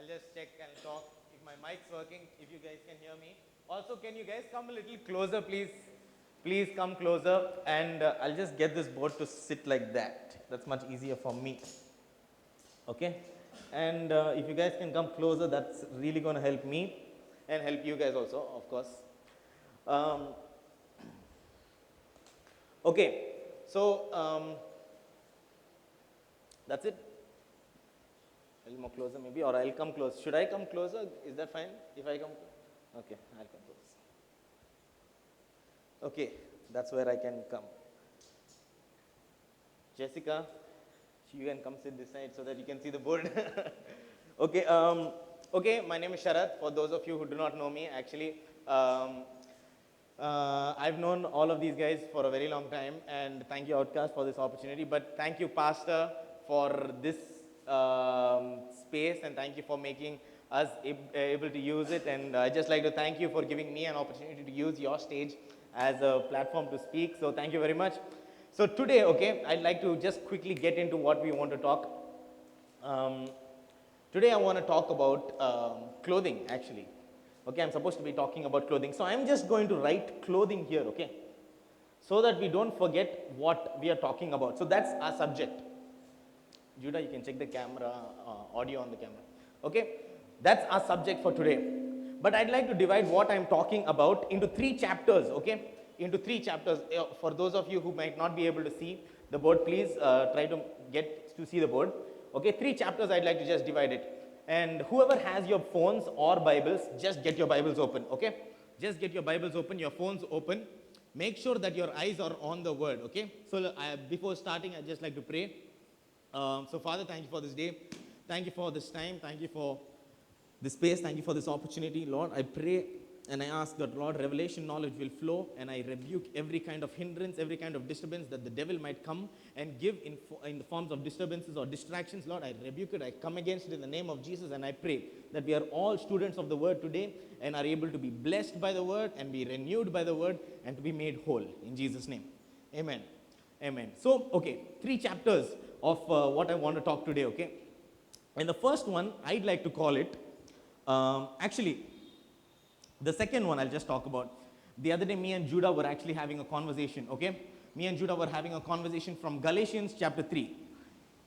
I'll just check and talk if my mic's working, if you guys can hear me. Also, can you guys come a little closer, please? Please come closer, and I'll just get this board to sit like that. That's much easier for me. Okay? And if you guys can come closer, that's really going to help me and help you guys also, of course. Um, okay, so that's it. A little more closer maybe, or I'll come close. Should I come closer? Is that fine if I come? Okay, I'll come close. Okay, that's where I can come. Jessica, you can come sit this side so that you can see the board. Okay, okay, my name is Sharat. For those of you who do not know me, actually, I've known all of these guys for a very long time, and thank you, Outcast, for this opportunity. But thank you, Pastor, for this space, and thank you for making us able to use it. And I just like to thank you for giving me an opportunity to use your stage as a platform to speak. So thank you very much. So today, okay, I'd like to just quickly get into what we want to talk. Today I want to talk about clothing, actually. Okay, I'm supposed to be talking about clothing. So I'm just going to write clothing here, okay, so that we don't forget what we are talking about. So that's our subject. Judah, you can check the camera, audio on the camera. Okay, that's our subject for today. But I'd like to divide what I'm talking about into 3 chapters, okay? Into 3 chapters. For those of you who might not be able to see the board, please try to get to see the board. Okay, 3 chapters I'd like to just divide it. And whoever has your phones or Bibles, just get your Bibles open, okay? Just get your Bibles open, your phones open. Make sure that your eyes are on the word, okay? So before starting, I'd just like to pray. So Father, thank you for this day. Thank you for this time. Thank you for this space. Thank you for this opportunity. Lord, I pray and I ask that, Lord, revelation knowledge will flow, and I rebuke every kind of hindrance, every kind of disturbance that the devil might come and give in the forms of disturbances or distractions. Lord, I rebuke it. I come against it in the name of Jesus, and I pray that we are all students of the word today and are able to be blessed by the word and be renewed by the word and to be made whole. In Jesus' name. Amen. Amen. So, okay, 3 chapters of what I want to talk today, okay? And the first one, I'd like to call it, actually, the second one I'll just talk about. The other day, me and Judah were actually having a conversation, okay? Me and Judah were having a conversation from Galatians chapter 3.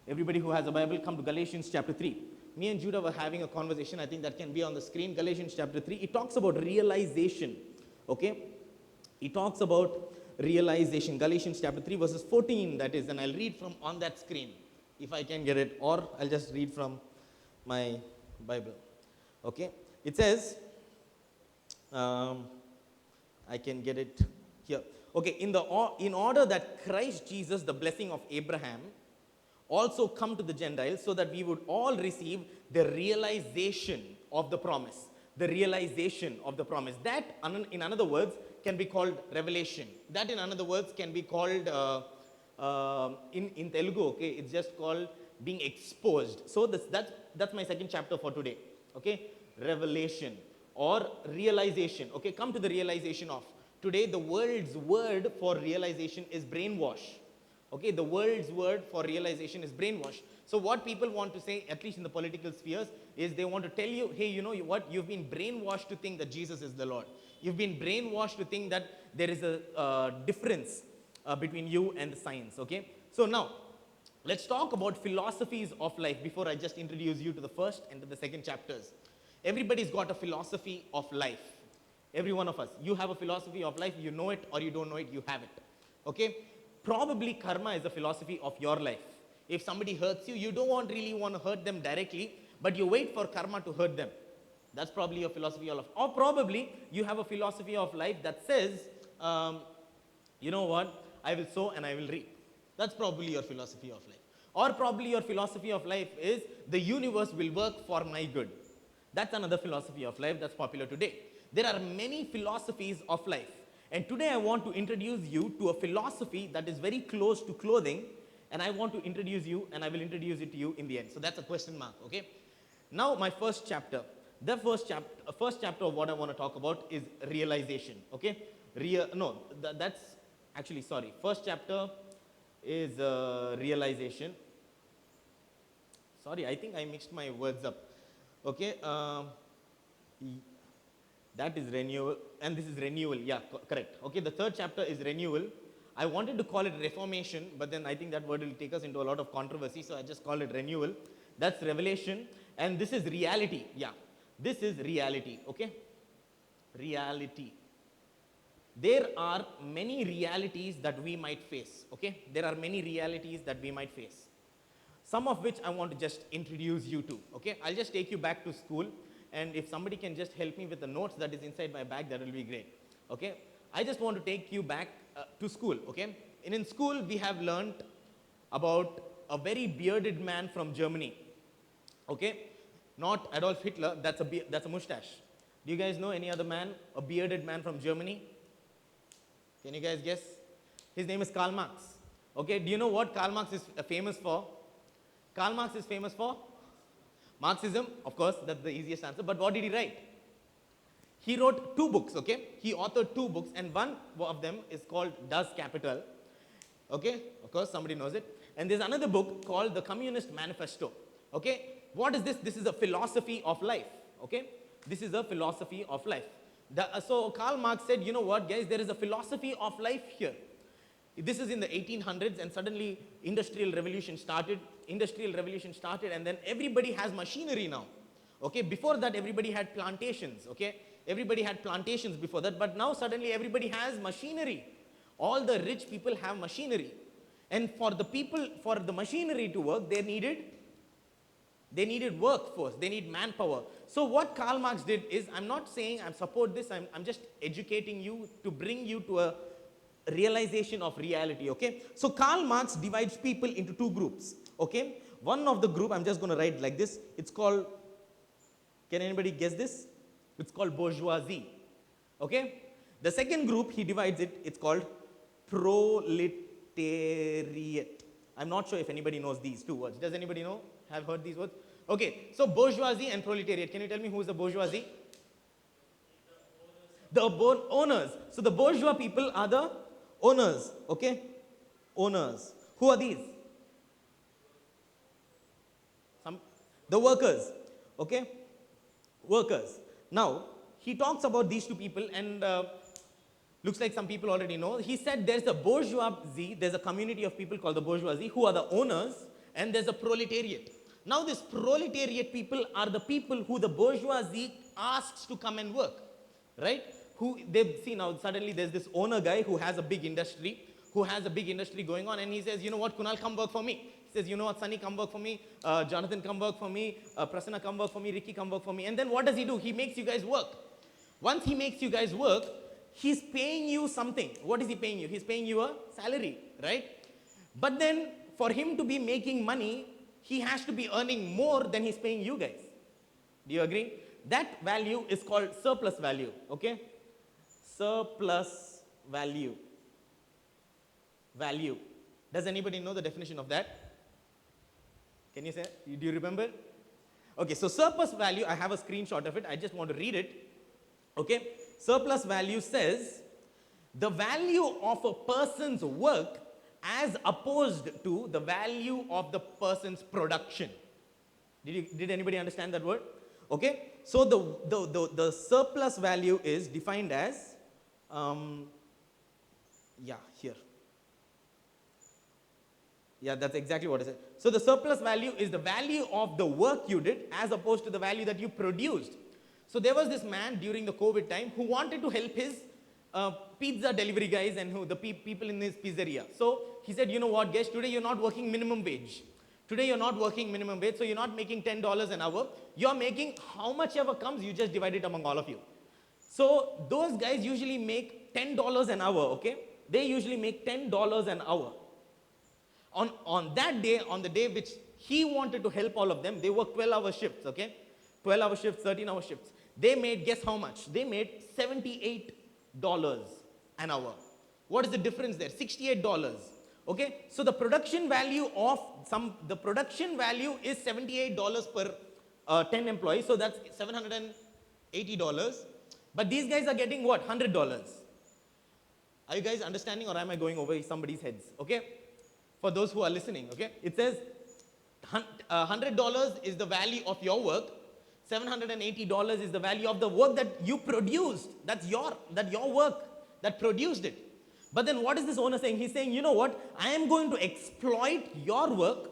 Everybody who has a Bible, come to Galatians chapter 3. Me and Judah were having a conversation. I think that can be on the screen. Galatians chapter 3. It talks about realization, okay? It talks about realization. Galatians chapter 3 verses 14, that is, and I'll read from on that screen if I can get it, or I'll just read from my Bible. Okay, it says, I can get it here. Okay, in order that Christ Jesus, the blessing of Abraham, also come to the Gentiles, so that we would all receive the realization of the promise. The realization of the promise. That, in other words, can be called revelation. That, in other words, can be called, in Telugu, okay, it's just called being exposed. So that's my second chapter for today, okay? Revelation or realization, okay? Come to the realization of. Today, the world's word for realization is brainwash. Okay, the world's word for realization is brainwash. So what people want to say, at least in the political spheres, is they want to tell you, hey, you know what, you've been brainwashed to think that Jesus is the Lord. You've been brainwashed to think that there is a difference between you and the science, okay? So now, let's talk about philosophies of life before I just introduce you to the first and to the second chapters. Everybody's got a philosophy of life. Every one of us. You have a philosophy of life, you know it or you don't know it, you have it. Okay? Probably karma is a philosophy of your life. If somebody hurts you, you don't really want to hurt them directly, but you wait for karma to hurt them. That's probably your philosophy of life. Or probably you have a philosophy of life that says, you know what, I will sow and I will reap. That's probably your philosophy of life. Or probably your philosophy of life is, the universe will work for my good. That's another philosophy of life that's popular today. There are many philosophies of life. And today I want to introduce you to a philosophy that is very close to clothing, and I want to introduce you, and I will introduce it to you in the end. So that's a question mark, okay? Now my first chapter. The first chapter of what I want to talk about is realization, okay? That's actually, sorry. First chapter is realization. Sorry, I think I mixed my words up. Okay, that is renewal, and this is renewal. Yeah, correct. Okay, the third chapter is renewal. I wanted to call it reformation, but then I think that word will take us into a lot of controversy, so I just call it renewal. That's revelation, and this is reality. Yeah, this is reality. Okay, reality. There are many realities that we might face. Okay, there are many realities that we might face. Some of which I want to just introduce you to. Okay, I'll just take you back to school, and if somebody can just help me with the notes that is inside my bag, that will be great. Okay, I just want to take you back to school. Okay, and in school we have learned about a very bearded man from Germany. Okay, not Adolf Hitler. That's a mustache. Do you guys know any other man, a bearded man from Germany? Can you guys guess? His name is Karl Marx. Okay, do you know what Karl Marx is famous for? Karl Marx is famous for Marxism, of course, that's the easiest answer. But what did he write? He wrote 2 books, okay? He authored 2 books, and one of them is called Das Kapital. Okay, of course, somebody knows it. And there's another book called The Communist Manifesto. Okay, what is this? This is a philosophy of life. Okay, this is a philosophy of life. So Karl Marx said, you know what, guys, there is a philosophy of life here. This is in the 1800s, and suddenly industrial revolution started, and then everybody has machinery now. Okay, before that everybody had plantations. Okay, everybody had plantations before that, but now suddenly everybody has machinery. All the rich people have machinery, and for the machinery to work, they needed workforce, they need manpower. So what Karl Marx did is, I'm not saying I support this, I'm just educating you to bring you to a realization of reality. Okay, so Karl Marx divides people into 2 groups. Okay, one of the group, I'm just going to write like this, it's called, can anybody guess this? It's called bourgeoisie. Okay, the second group he divides it's called proletariat. I'm not sure if anybody knows these 2 words. Does anybody know, have heard these words? Okay, so bourgeoisie and proletariat. Can you tell me who is the bourgeoisie? The owners. So the bourgeois people are the owners. Okay, owners. Who are these? The workers. Okay, workers. Now he talks about these 2 people, and looks like some people already know. He said there's a bourgeoisie, there's a community of people called the bourgeoisie who are the owners, and there's a proletariat. Now this proletariat people are the people who the bourgeoisie asks to come and work, right? Who they see now, suddenly there's this owner guy who has a big industry, going on, and he says, you know what, Kunal, come work for me. He says, you know what, Sunny, come work for me. Jonathan, come work for me. Prasanna, come work for me. Ricky, come work for me. And then what does he do? He makes you guys work. Once he makes you guys work, he's paying you something. What is he paying you? He's paying you a salary, right? But then for him to be making money, he has to be earning more than he's paying you guys. Do you agree? That value is called surplus value. Okay, surplus value. Does anybody know the definition of that? Can you say? Do you remember? Okay, so surplus value, I have a screenshot of it. I just want to read it. Okay, surplus value says the value of a person's work as opposed to the value of the person's production. Did anybody understand that word? Okay, so the surplus value is defined as, here. Yeah, that's exactly what it said. So the surplus value is the value of the work you did as opposed to the value that you produced. So there was this man during the COVID time who wanted to help his pizza delivery guys and the people in his pizzeria. So he said, you know what, guys, today you're not working minimum wage. So you're not making $10 an hour. You're making how much ever comes, you just divide it among all of you. So those guys usually make $10 an hour, okay? They usually make $10 an hour. On that day, on the day which he wanted to help all of them, they worked 12-hour shifts, okay? 12-hour shifts, 13-hour shifts. They made, guess how much? They made $78 an hour. What is the difference there? $68. Okay? So the production value is $78 per 10 employees. So that's $780. But these guys are getting what? $100. Are you guys understanding, or am I going over somebody's heads? Okay? For those who are listening, okay? It says $100 is the value of your work. $780 is the value of the work that you produced. That's your work that produced it. But then what is this owner saying? He's saying, you know what? I am going to exploit your work,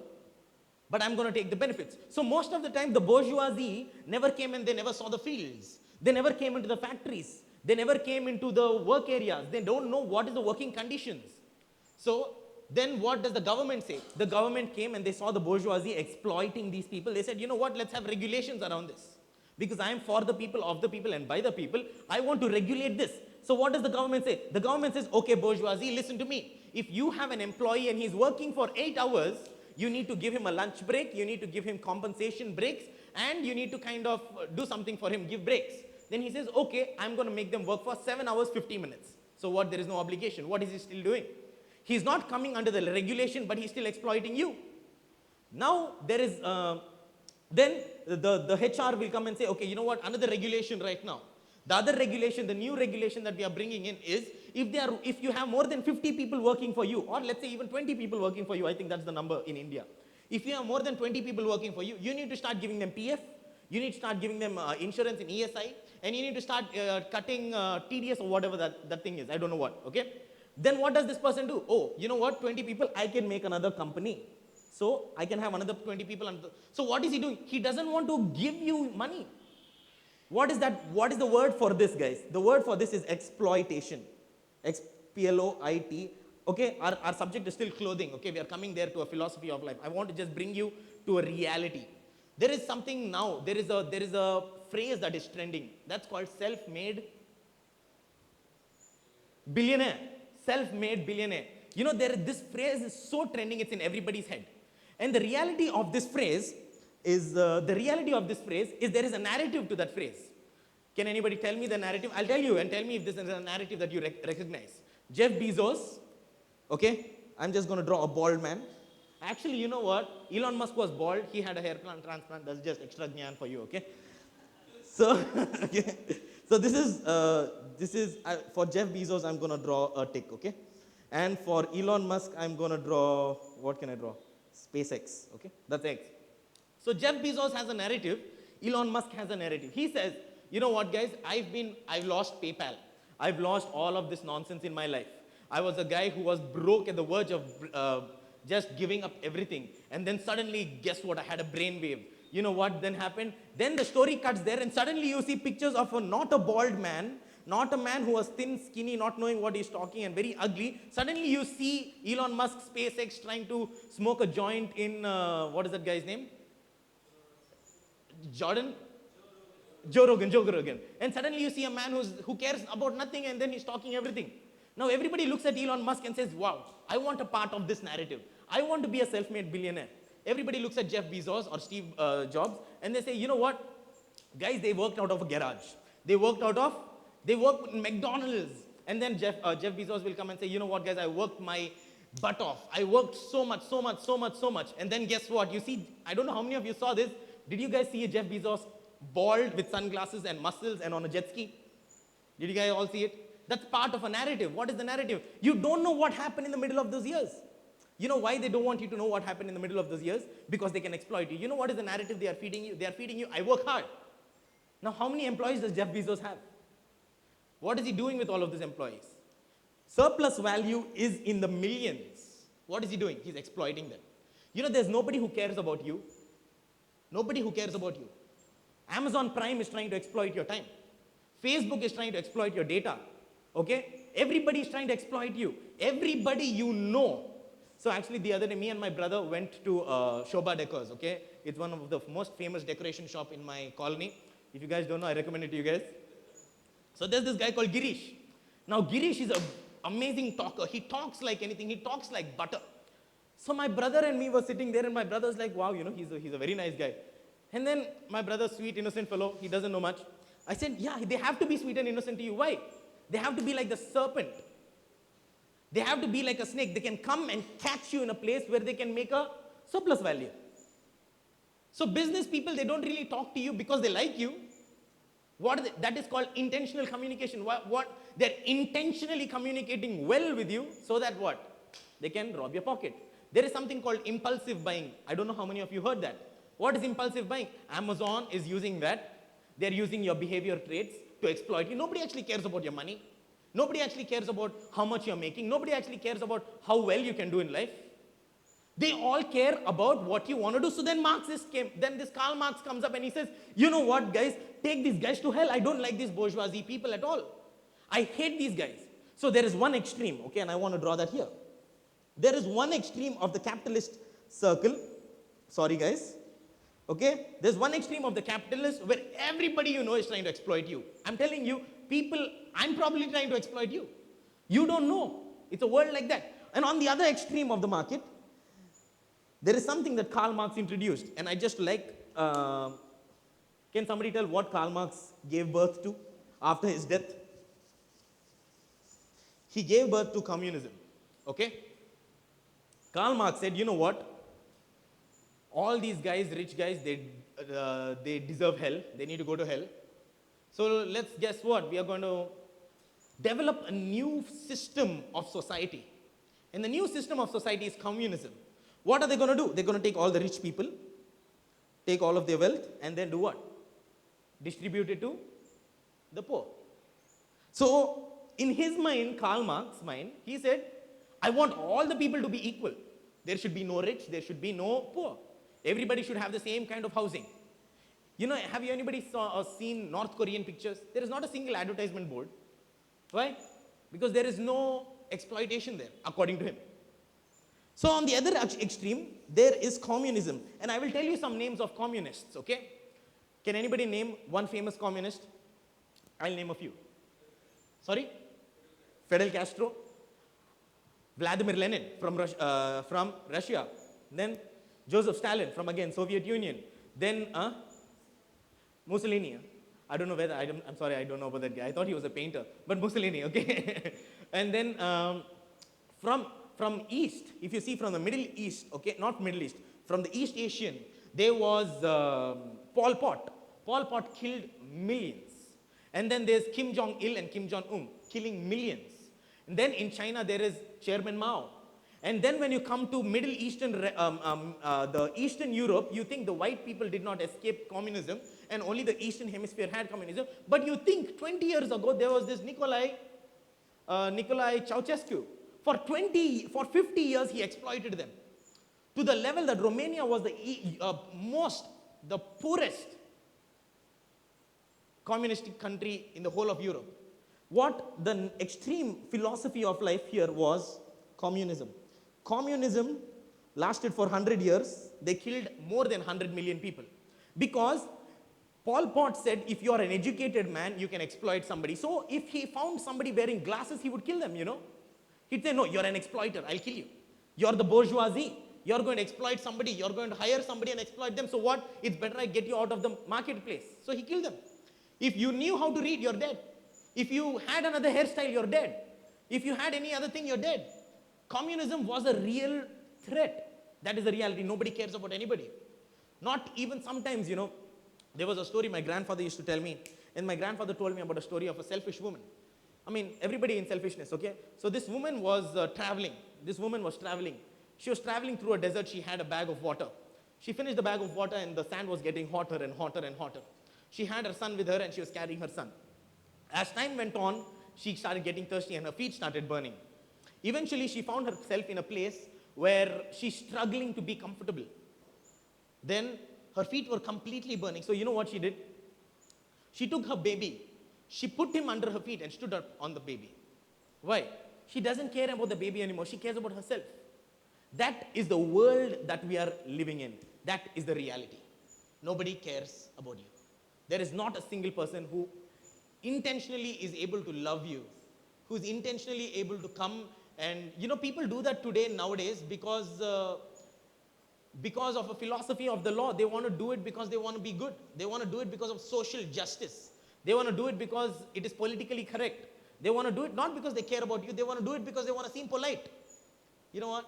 but I'm going to take the benefits. So most of the time, the bourgeoisie never came and they never saw the fields. They never came into the factories. They never came into the work areas. They don't know what is the working conditions. So then what does the government say? The government came and they saw the bourgeoisie exploiting these people. They said, you know what, let's have regulations around this. Because I am for the people, of the people, and by the people. I want to regulate this. So what does the government say? The government says, okay, bourgeoisie, listen to me. If you have an employee and he's working for 8 hours, you need to give him a lunch break, you need to give him compensation breaks, and you need to kind of do something for him, give breaks. Then he says, okay, I'm going to make them work for 7 hours, 50 minutes. So what, there is no obligation. What is he still doing? He's not coming under the regulation, but he's still exploiting you. Now, there is, then the HR will come and say, okay, you know what, another regulation right now. The other regulation, the new regulation that we are bringing in is, if you have more than 50 people working for you, or let's say even 20 people working for you, I think that's the number in India. If you have more than 20 people working for you, you need to start giving them PF, you need to start giving them insurance in ESI, and you need to start cutting TDS or whatever that thing is. I don't know what, okay? Then what does this person do? Oh, you know what, 20 people, I can make another company. So I can have another 20 people. So what is he doing? He doesn't want to give you money. What is that? What is the word for this, guys? The word for this is exploitation. Exploit. Okay, our subject is still clothing. Okay, we are coming there to a philosophy of life. I want to just bring you to a reality. There is something now, there is a phrase that is trending. That's called self-made billionaire. Self-made billionaire. You know, this phrase is so trending, it's in everybody's head. And the reality of this phrase is, there is a narrative to that phrase. Can anybody tell me the narrative? I'll tell you, and tell me if this is a narrative that you recognize. Jeff Bezos, okay? I'm just going to draw a bald man. Actually, you know what? Elon Musk was bald. He had a hair transplant. That's just extra jnana for you, okay? So, okay. So this is for Jeff Bezos, I'm going to draw a tick, okay? And for Elon Musk, I'm going to draw, what can I draw? SpaceX, okay? That's X. So Jeff Bezos has a narrative. Elon Musk has a narrative. He says, you know what, guys? I've lost PayPal. I've lost all of this nonsense in my life. I was a guy who was broke at the verge of just giving up everything. And then suddenly, guess what? I had a brainwave. You know what then happened? Then the story cuts there, and suddenly you see pictures of not a bald man, not a man who was thin, skinny, not knowing what he's talking, and very ugly. Suddenly you see Elon Musk, SpaceX, trying to smoke a joint in, what is that guy's name? Joe Rogan. And suddenly you see a man who cares about nothing, and then he's talking everything. Now everybody looks at Elon Musk and says, wow, I want a part of this narrative. I want to be a self-made billionaire. Everybody looks at Jeff Bezos or Steve Jobs, and they say, you know what? Guys, they worked out of a garage. They worked in McDonald's. And then Jeff Bezos will come and say, you know what, guys, I worked my butt off. I worked so much. And then guess what? You see, I don't know how many of you saw this. Did you guys see a Jeff Bezos bald with sunglasses and muscles and on a jet ski? Did you guys all see it? That's part of a narrative. What is the narrative? You don't know what happened in the middle of those years. You know why they don't want you to know what happened in the middle of those years? Because they can exploit you. You know what is the narrative they are feeding you? They are feeding you, I work hard. Now, how many employees does Jeff Bezos have? What is he doing with all of these employees? Surplus value is in the millions. What is he doing? He's exploiting them. You know, there's nobody who cares about you. Nobody who cares about you. Amazon Prime is trying to exploit your time. Facebook is trying to exploit your data. Okay? Everybody is trying to exploit you. Everybody you know. So actually, the other day, me and my brother went to Shobha Decors, okay? It's one of the most famous decoration shop in my colony. If you guys don't know, I recommend it to you guys. So there's this guy called Girish. Now, Girish is an amazing talker. He talks like anything. He talks like butter. So my brother and me were sitting there, and my brother's like, wow, you know, he's a very nice guy. And then my brother, sweet, innocent fellow, he doesn't know much. I said, yeah, they have to be sweet and innocent to you. Why? They have to be like the serpent. They have to be like a snake. They can come and catch you in a place where they can make a surplus value. So business people, they don't really talk to you because they like you. That is called intentional communication. They're intentionally communicating well with you so that what? They can rob your pocket. There is something called impulsive buying. I don't know how many of you heard that. What is impulsive buying? Amazon is using that. They're using your behavior traits to exploit you. Nobody actually cares about your money. Nobody actually cares about how much you're making. Nobody actually cares about how well you can do in life. They all care about what you want to do. So then this Karl Marx comes up and he says, you know what, guys, take these guys to hell. I don't like these bourgeoisie people at all. I hate these guys. So there is one extreme, okay, and I want to draw that here. There is one extreme of the capitalist circle. Sorry, guys. Okay, there's one extreme of the capitalist where everybody you know is trying to exploit you. I'm telling you, people, I'm probably trying to exploit you. You don't know. It's a world like that. And on the other extreme of the market, there is something that Karl Marx introduced, and I just like, can somebody tell what Karl Marx gave birth to after his death? He gave birth to communism, okay? Karl Marx said, you know what? All these guys, rich guys, they deserve hell. They need to go to hell. So let's guess what? We are going to develop a new system of society. And the new system of society is communism. What are they going to do? They're going to take all the rich people, take all of their wealth, and then do what? Distribute it to the poor. So, in his mind, Karl Marx's mind, he said, I want all the people to be equal. There should be no rich, there should be no poor. Everybody should have the same kind of housing. You know, have you anybody seen North Korean pictures? There is not a single advertisement board. Why? Because there is no exploitation there, according to him. So on the other extreme, there is communism. And I will tell you some names of communists, okay? Can anybody name one famous communist? I'll name a few. Sorry? Fidel Castro. Vladimir Lenin from Russia. Then Joseph Stalin from, again, Soviet Union. Then Mussolini. I don't know whether, I'm sorry, I don't know about that guy. I thought he was a painter. But Mussolini, okay? And then from East, if you see from the Middle East, okay, not Middle East, from the East Asian, there was Pol Pot. Pol Pot killed millions. And then there's Kim Jong-il and Kim Jong-un killing millions. And then in China, there is Chairman Mao. And then when you come to Middle Eastern, the Eastern Europe, you think the white people did not escape communism and only the Eastern Hemisphere had communism. But you think 20 years ago, there was this Nicolae Ceausescu. For 50 years, he exploited them to the level that Romania was the poorest communistic country in the whole of Europe. What the extreme philosophy of life here was communism. Communism lasted for 100 years. They killed more than 100 million people. Because Pol Pot said, if you are an educated man, you can exploit somebody. So if he found somebody wearing glasses, he would kill them, you know. He'd say, no, you're an exploiter, I'll kill you. You're the bourgeoisie. You're going to exploit somebody. You're going to hire somebody and exploit them. So what? It's better I get you out of the marketplace. So he killed them. If you knew how to read, you're dead. If you had another hairstyle, you're dead. If you had any other thing, you're dead. Communism was a real threat. That is the reality. Nobody cares about anybody. Not even sometimes, you know, there was a story my grandfather used to tell me, and my grandfather told me about a story of a selfish woman. I mean, everybody in selfishness, okay? So this woman was traveling. This woman was traveling. She was traveling through a desert. She had a bag of water. She finished the bag of water, and the sand was getting hotter and hotter and hotter. She had her son with her, and she was carrying her son. As time went on, she started getting thirsty, and her feet started burning. Eventually, she found herself in a place where she's struggling to be comfortable. Then her feet were completely burning. So you know what she did? She took her baby. She put him under her feet and stood up on the baby. Why? She doesn't care about the baby anymore. She cares about herself. That is the world that we are living in. That is the reality. Nobody cares about you. There is not a single person who intentionally is able to love you, who's intentionally able to come. And you know, people do that today, nowadays, because of a philosophy of the law. They want to do it because they want to be good. They want to do it because of social justice. They want to do it because it is politically correct. They want to do it not because they care about you. They want to do it because they want to seem polite. You know what?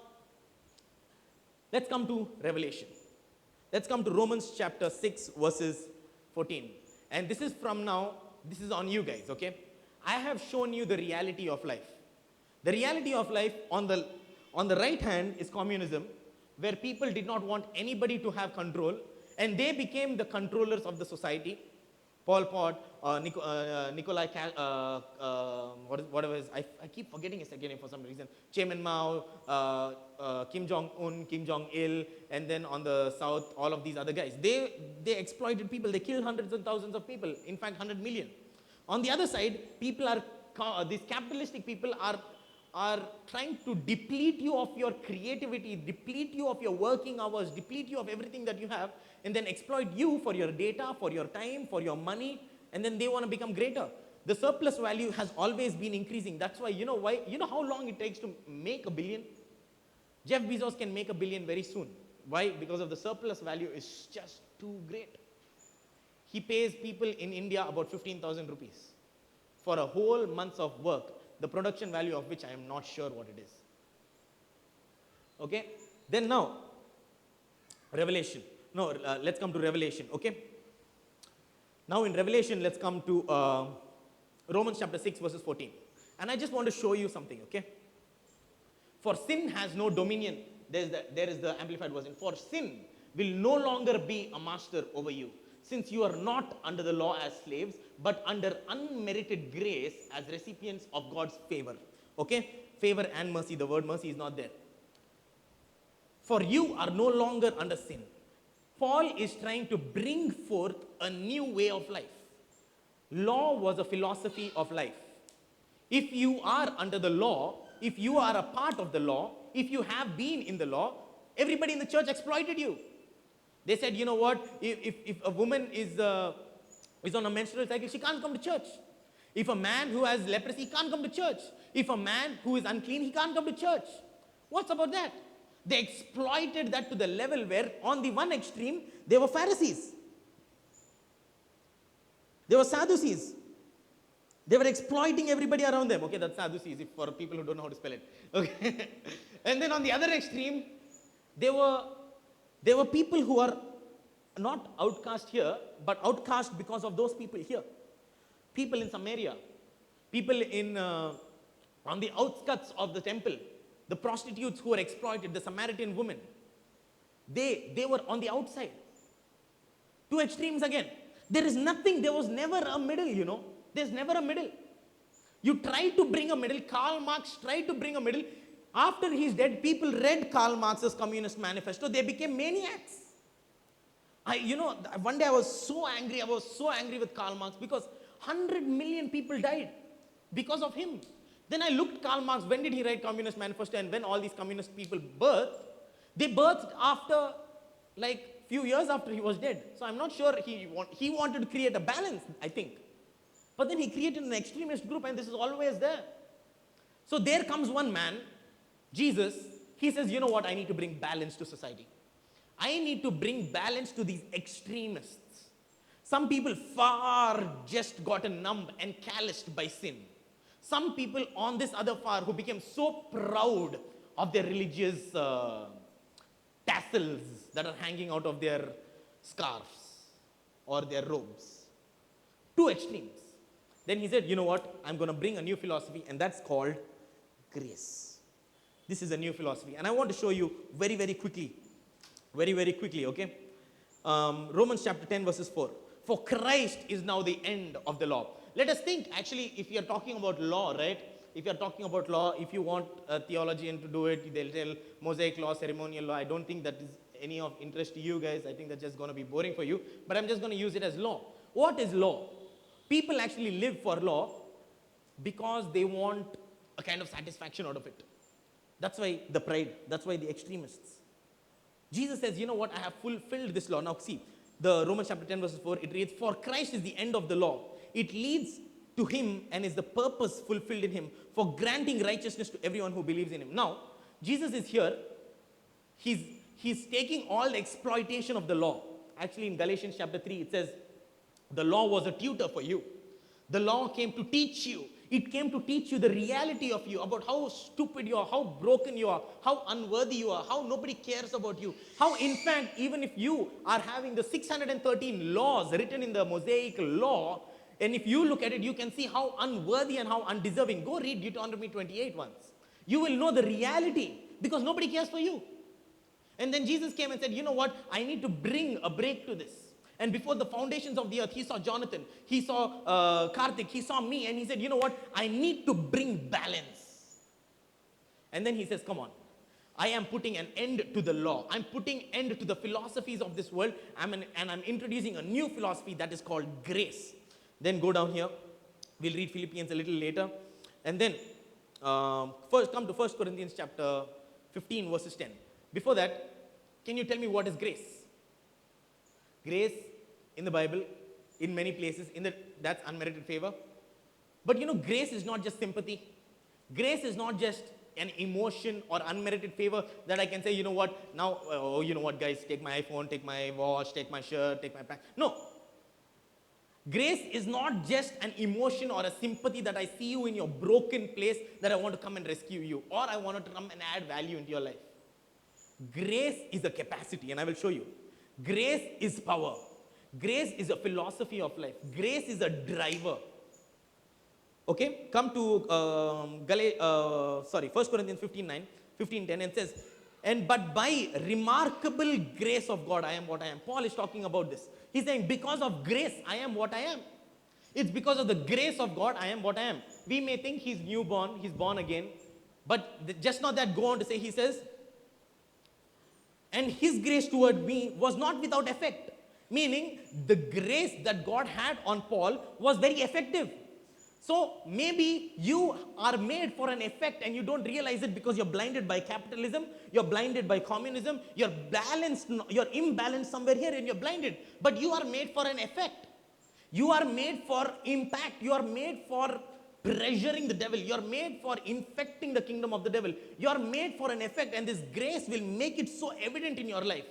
Let's come to Revelation. Let's come to Romans chapter 6, verses 14. And this is from now, this is on you guys, okay? I have shown you the reality of life. The reality of life on the right hand is communism, where people did not want anybody to have control, And they became the controllers of the society. Pol Pot, Nikolai, whatever is, I keep forgetting his second name for some reason. Chairman Mao, Kim Jong-un, Kim Jong-il, and then on the south, all of these other guys. They exploited people. They killed hundreds and thousands of people. In fact, 100 million. On the other side, people are, these capitalistic people are trying to deplete you of your creativity, deplete you of your working hours, deplete you of everything that you have, and then exploit you for your data, for your time, for your money, and then they want to become greater. The surplus value has always been increasing. That's why, you know how long it takes to make $1 billion? Jeff Bezos can make $1 billion very soon. Why? Because of the surplus value is just too great. He pays people in India about 15,000 rupees for a whole month of work, the production value of which I am not sure what it is. Okay? Then now, Revelation. No, let's come to Revelation, okay? Now in Revelation, let's come to Romans chapter 6, verses 14. And I just want to show you something, okay? For sin has no dominion. There is the amplified version. For sin will no longer be a master over you, since you are not under the law as slaves, but under unmerited grace as recipients of God's favor. Okay? Favor and mercy. The word mercy is not there. For you are no longer under sin. Paul is trying to bring forth a new way of life. Law was a philosophy of life. If you are under the law, if you are a part of the law, if you have been in the law, everybody in the church exploited you. They said, you know what, if a woman is on a menstrual cycle, she can't come to church. If a man who has leprosy, he can't come to church. If a man who is unclean, he can't come to church. What's about that? They exploited that to the level where on the one extreme, they were Pharisees. They were Sadducees. They were exploiting everybody around them. Okay, that's Sadducees, if for people who don't know how to spell it. Okay. And then on the other extreme, there were people who are not outcast here, but outcast because of those people here. People in Samaria, people in on the outskirts of the temple, the prostitutes who were exploited, the Samaritan women, they were on the outside. Two extremes again. There was never a middle, you know. There's never a middle. You try to bring a middle. Karl Marx tried to bring a middle. After he's dead, people read Karl Marx's Communist Manifesto. They became maniacs. One day I was so angry with Karl Marx because 100 million people died because of him. Then I looked Karl Marx, when did he write Communist Manifesto, and when all these communist people birthed, they birthed after like few years after he was dead. So I'm not sure he wanted to create a balance, I think. But then he created an extremist group, and this is always there. So there comes one man, Jesus. He says, you know what, I need to bring balance to society. I need to bring balance to these extremists. Some people far just gotten numb and calloused by sin. Some people on this other far who became so proud of their religious tassels that are hanging out of their scarves or their robes. Two extremes. Then he said, you know what, I'm going to bring a new philosophy, and that's called grace. This is a new philosophy. And I want to show you very, very quickly, okay? Romans chapter 10, verses 4. For Christ is now the end of the law. Let us think, actually, if you're talking about law, right? If you're talking about law, if you want a theologian to do it, they'll tell Mosaic law, ceremonial law. I don't think that is any of interest to you guys. I think that's just going to be boring for you. But I'm just going to use it as law. What is law? People actually live for law because they want a kind of satisfaction out of it. That's why the pride. That's why the extremists. Jesus says, you know what, I have fulfilled this law. Now see, the Romans chapter 10 verses 4, it reads, for Christ is the end of the law. It leads to him and is the purpose fulfilled in him for granting righteousness to everyone who believes in him. Now, Jesus is here. He's taking all the exploitation of the law. Actually, in Galatians chapter 3, it says, the law was a tutor for you. The law came to teach you. It came to teach you the reality of you, about how stupid you are, how broken you are, how unworthy you are, how nobody cares about you. How, in fact, even if you are having the 613 laws written in the Mosaic law, and if you look at it, you can see how unworthy and how undeserving. Go read Deuteronomy 28 once. You will know the reality because nobody cares for you. And then Jesus came and said, you know what? I need to bring a break to this. And before the foundations of the earth, he saw Jonathan, he saw Karthik, he saw me, and he said, you know what? I need to bring balance. And then he says, come on. I am putting an end to the law. I'm putting end to the philosophies of this world. And I'm introducing a new philosophy that is called grace. Then go down here. We'll read Philippians a little later. And then first come to 1 Corinthians chapter 15 verses 10. Before that, can you tell me what is grace? Grace in the Bible, in many places, that's unmerited favor. But you know, grace is not just sympathy. Grace is not just an emotion or unmerited favor that I can say, you know what, now, oh, you know what, guys, take my iPhone, take my watch, take my shirt, take my pack. No. Grace is not just an emotion or a sympathy that I see you in your broken place that I want to come and rescue you, or I want to come and add value into your life. Grace is a capacity, and I will show you. Grace is power. Grace is a philosophy of life. Grace is a driver. Okay, come to 1 Corinthians 15:10, and says, but by remarkable grace of God, I am what I am. Paul is talking about this. He's saying, because of grace, I am what I am. It's because of the grace of God, I am what I am. We may think he's newborn, he's born again, but just not that, go on to say, he says, and his grace toward me was not without effect. Meaning, the grace that God had on Paul was very effective. So maybe you are made for an effect and you don't realize it because you're blinded by capitalism, you're blinded by communism, you're imbalanced somewhere here and you're blinded. But you are made for an effect. You are made for impact. You are made for pressuring the devil. You are made for infecting the kingdom of the devil. You are made for an effect, and this grace will make it so evident in your life.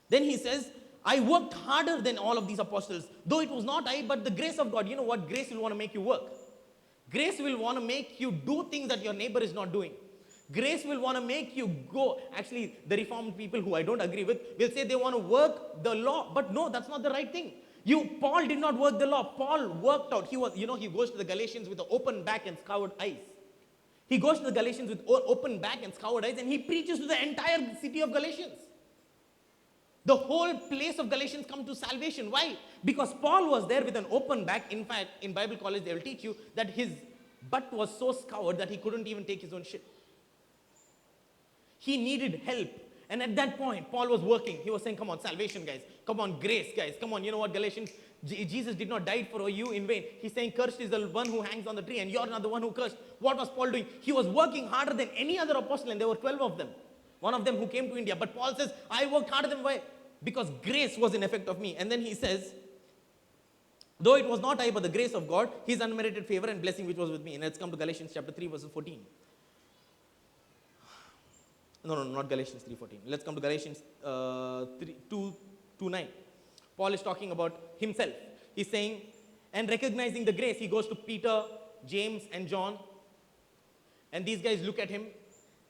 Then he says, I worked harder than all of these apostles, though it was not I, but the grace of God. You know what? Grace will want to make you work. Grace will want to make you do things that your neighbor is not doing. Grace will want to make you go. Actually, the Reformed people who I don't agree with will say they want to work the law, but no, that's not the right thing. Paul did not work the law. Paul worked out. He goes to the Galatians with an open back and scoured eyes. He goes to the Galatians with open back and scoured eyes, and he preaches to the entire city of Galatians. The whole place of Galatians come to salvation. Why? Because Paul was there with an open back. In fact, in Bible college, they will teach you that his butt was so scoured that he couldn't even take his own shit. He needed help. And at that point, Paul was working. He was saying, come on, salvation, guys. Come on, grace, guys. Come on, you know what, Galatians? Jesus did not die for you in vain. He's saying, cursed is the one who hangs on the tree, and you're not the one who cursed. What was Paul doing? He was working harder than any other apostle, and there were 12 of them. One of them who came to India. But Paul says, I worked harder than why? Because grace was in effect of me. And then he says, though it was not I, but the grace of God, his unmerited favor and blessing which was with me. And let's come to Galatians chapter 3, verse 14. No, not Galatians 3:14. Let's come to Galatians 2:9. Paul is talking about himself. He's saying, and recognizing the grace, he goes to Peter, James, and John. And these guys look at him.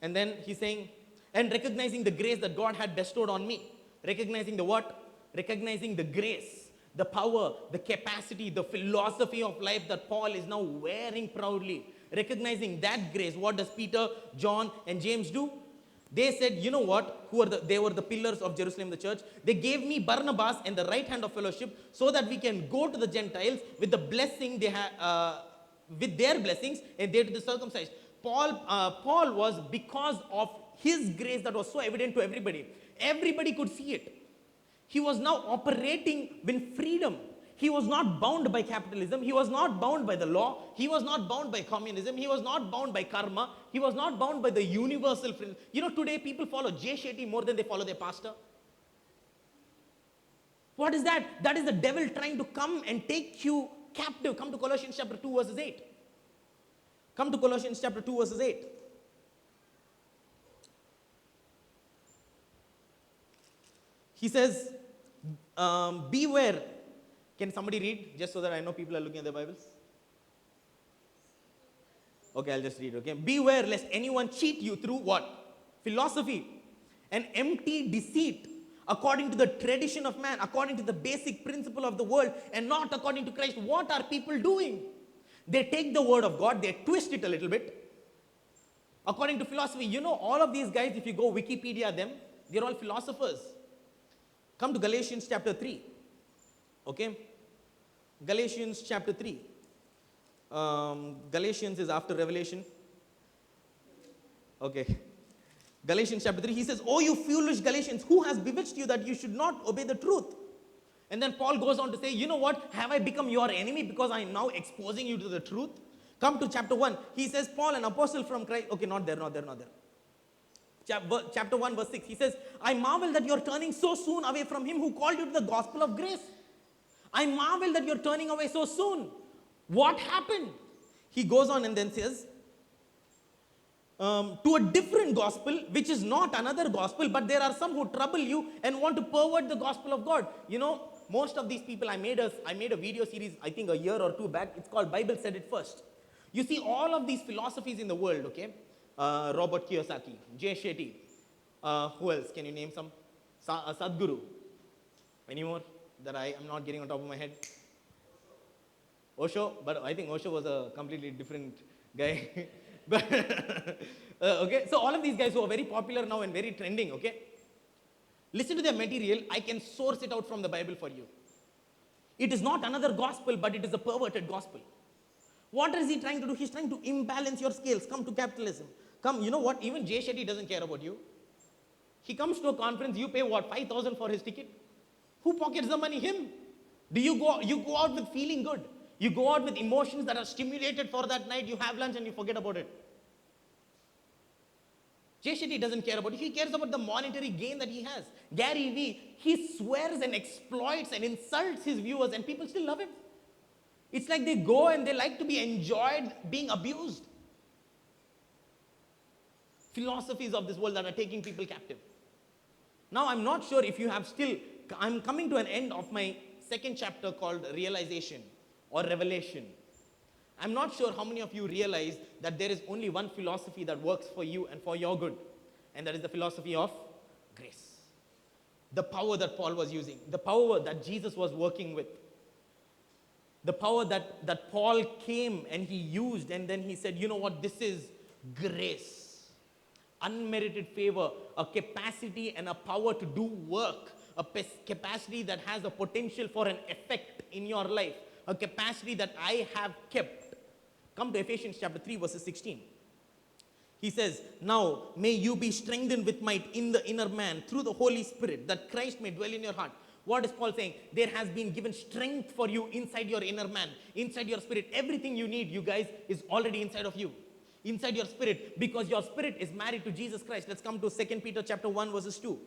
And then he's saying, and recognizing the grace that God had bestowed on me. Recognizing the what? Recognizing the grace, the power, the capacity, the philosophy of life that Paul is now wearing proudly. Recognizing that grace, what does Peter, John, and James do? They said, you know what? They were the pillars of Jerusalem, the church. They gave me Barnabas and the right hand of fellowship so that we can go to the Gentiles with the blessing they have, with their blessings, and they to the circumcised. Paul was, because of his grace that was so evident to everybody. Everybody could see it. He was now operating in freedom. He was not bound by capitalism. He was not bound by the law. He was not bound by communism. He was not bound by karma. He was not bound by the universal freedom. You know, today people follow Jay Shetty more than they follow their pastor. What is that? That is the devil trying to come and take you captive. Come to Colossians chapter 2, verses 8. Come to Colossians chapter 2, verses 8. He says, beware. Can somebody read, just so that I know people are looking at their Bibles? Okay, I'll just read, okay? Beware lest anyone cheat you through what? Philosophy and empty deceit, according to the tradition of man, according to the basic principle of the world, and not according to Christ. What are people doing? They take the word of God, they twist it a little bit. According to philosophy, you know, all of these guys, if you go Wikipedia them, They're all philosophers. Come to Galatians chapter 3. Okay? Galatians chapter 3. Galatians is after Revelation. Okay. Galatians chapter 3, he says, "Oh, you foolish Galatians, who has bewitched you that you should not obey the truth?" And then Paul goes on to say, you know what? Have I become your enemy because I am now exposing you to the truth? Come to chapter 1. He says, Paul, an apostle from Christ. Okay, not there. Chapter 1, verse 6. He says, "I marvel that you are turning so soon away from him who called you to the gospel of grace." I marvel that you're turning away so soon. What happened? He goes on and then says, to a different gospel, which is not another gospel, but there are some who trouble you and want to pervert the gospel of God. You know, most of these people, I made a video series, I think a year or two back. It's called Bible Said It First. You see all of these philosophies in the world, okay? Robert Kiyosaki, Jay Shetty, who else? Can you name some? Sadhguru. Any more that I am not getting on top of my head? Osho, but I think Osho was a completely different guy. But okay, so all of these guys who are very popular now and very trending, okay? Listen to their material. I can source it out from the Bible for you. It is not another gospel, but it is a perverted gospel. What is he trying to do? He's trying to imbalance your scales. Come to capitalism. Come, you know what? Even Jay Shetty doesn't care about you. He comes to a conference, you pay what, 5,000 for his ticket? Who pockets the money? Him. You go out with feeling good. You go out with emotions that are stimulated for that night. You have lunch and you forget about it. Jay Shetty doesn't care about it. He cares about the monetary gain that he has. Gary Vee, he swears and exploits and insults his viewers and people still love him. It's like they go and they like to be enjoyed being abused. Philosophies of this world that are taking people captive. Now, I'm not sure if you have still, I'm coming to an end of my second chapter called Realization or Revelation. I'm not sure how many of you realize that there is only one philosophy that works for you and for your good, and that is the philosophy of grace. The power that Paul was using, the power that Jesus was working with, the power that Paul came and he used, and then he said, you know what, this is grace. Unmerited favor, a capacity and a power to do work, a capacity that has a potential for an effect in your life, a capacity that I have kept. Come to Ephesians chapter 3, verses 16. He says, "Now may you be strengthened with might in the inner man through the Holy Spirit, that Christ may dwell in your heart." What is Paul saying? There has been given strength for you inside your inner man, inside your spirit. Everything you need, you guys, is already inside of you. Inside your spirit, because your spirit is married to Jesus Christ. Let's come to 2 Peter chapter 1, verses 2.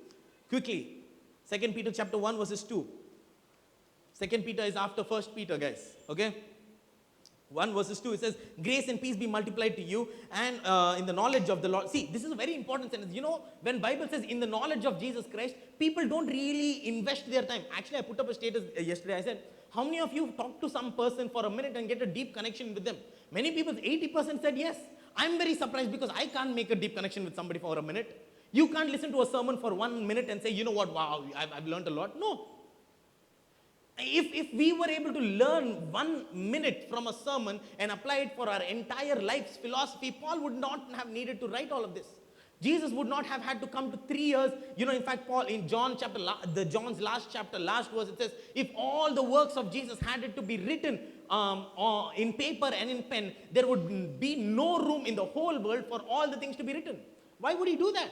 Quickly. 2 Peter chapter 1, verses 2. 2 Peter is after 1 Peter, guys. Okay? 1 verses 2, it says, "Grace and peace be multiplied to you and in the knowledge of the Lord." See, this is a very important sentence. You know, when Bible says in the knowledge of Jesus Christ, people don't really invest their time. Actually, I put up a status yesterday. I said, how many of you talk to some person for a minute and get a deep connection with them? Many people, 80% said yes. I'm very surprised because I can't make a deep connection with somebody for a minute. You can't listen to a sermon for 1 minute and say, you know what, wow, I've learned a lot. No. If we were able to learn 1 minute from a sermon and apply it for our entire life's philosophy, Paul would not have needed to write all of this. Jesus would not have had to come to 3 years. You know, in fact, Paul in John's last chapter, last verse, it says, if all the works of Jesus had to be written in paper and in pen, there would be no room in the whole world for all the things to be written. Why would he do that?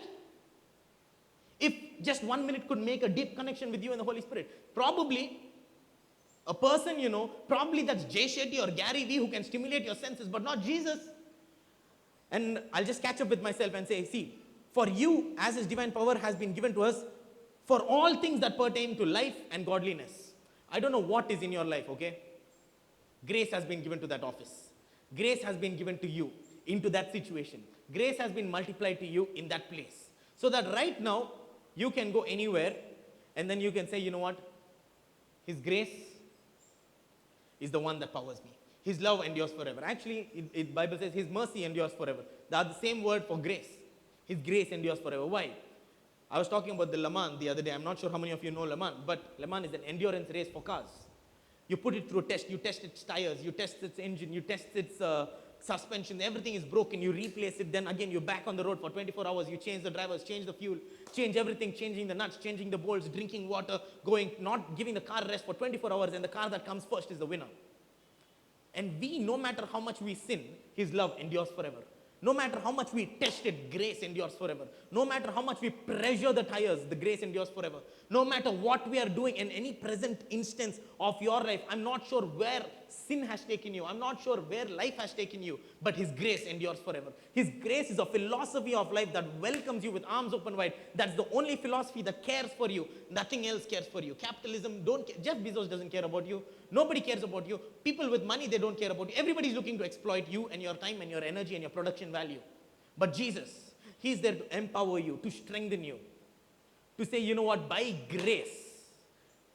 If just 1 minute could make a deep connection with you and the Holy Spirit, probably a person, you know, probably that's Jay Shetty or Gary Vee who can stimulate your senses, but not Jesus. And I'll just catch up with myself and say, see, for you, as his divine power has been given to us, for all things that pertain to life and godliness. I don't know what is in your life, okay? Grace has been given to that office. Grace has been given to you into that situation. Grace has been multiplied to you in that place. So that right now, you can go anywhere and then you can say, you know what? His grace is the one that powers me. His love endures forever. Actually, the Bible says his mercy endures forever. That's the same word for grace. His grace endures forever. Why? I was talking about the Le Mans the other day. I'm not sure how many of you know Le Mans, but Le Mans is an endurance race for cars. You put it through a test. You test its tires. You test its engine. You test its suspension, everything is broken, you replace it, then again you're back on the road for 24 hours, you change the drivers, change the fuel, change everything, changing the nuts, changing the bolts, drinking water, going, not giving the car rest for 24 hours, and the car that comes first is the winner. And we, no matter how much we sin, his love endures forever. No matter how much we test it, grace endures forever. No matter how much we pressure the tires, the grace endures forever. No matter what we are doing in any present instance of your life, I'm not sure where sin has taken you. I'm not sure where life has taken you, but his grace endures forever. His grace is a philosophy of life that welcomes you with arms open wide. That's the only philosophy that cares for you. Nothing else cares for you. Capitalism don't care. Jeff Bezos doesn't care about you. Nobody cares about you. People with money, they don't care about you. Everybody's looking to exploit you and your time and your energy and your production value. But Jesus, he's there to empower you, to strengthen you, to say, you know what, by grace,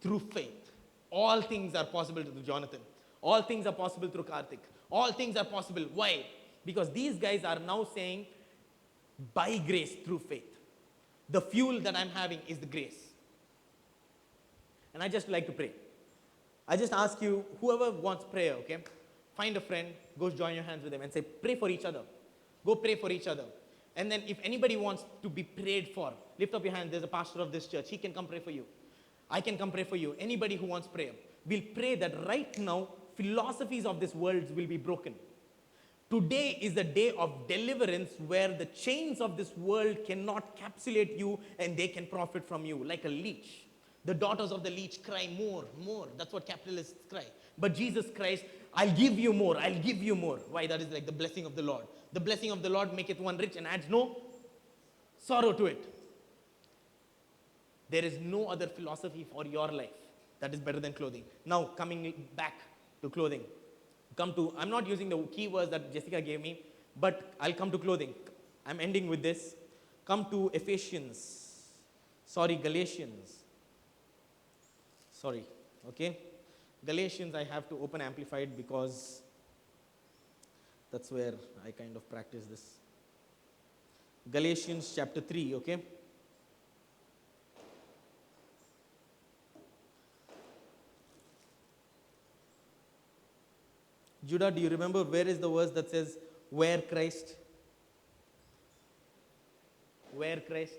through faith, all things are possible to Jonathan. All things are possible through Karthik. All things are possible. Why? Because these guys are now saying, by grace, through faith. The fuel that I'm having is the grace. And I just like to pray. I just ask you, whoever wants prayer, okay, find a friend, go join your hands with them and say, pray for each other. Go pray for each other. And then if anybody wants to be prayed for, lift up your hand. There's a pastor of this church. He can come pray for you. I can come pray for you. Anybody who wants prayer. We'll pray that right now, philosophies of this world will be broken. Today is the day of deliverance where the chains of this world cannot capsulate you and they can profit from you like a leech. The daughters of the leech cry more, more. That's what capitalists cry. But Jesus cries, I'll give you more, I'll give you more. Why? That is like the blessing of the Lord. The blessing of the Lord maketh one rich and adds no sorrow to it. There is no other philosophy for your life that is better than clothing. Now, coming back to clothing. I'm not using the keywords that Jessica gave me, but I'll come to clothing. I'm ending with this. Come to Galatians. Okay? Galatians, I have to open Amplified because that's where I kind of practice this. Galatians chapter 3, okay? Judah, do you remember where is the verse that says, wear Christ? Wear Christ.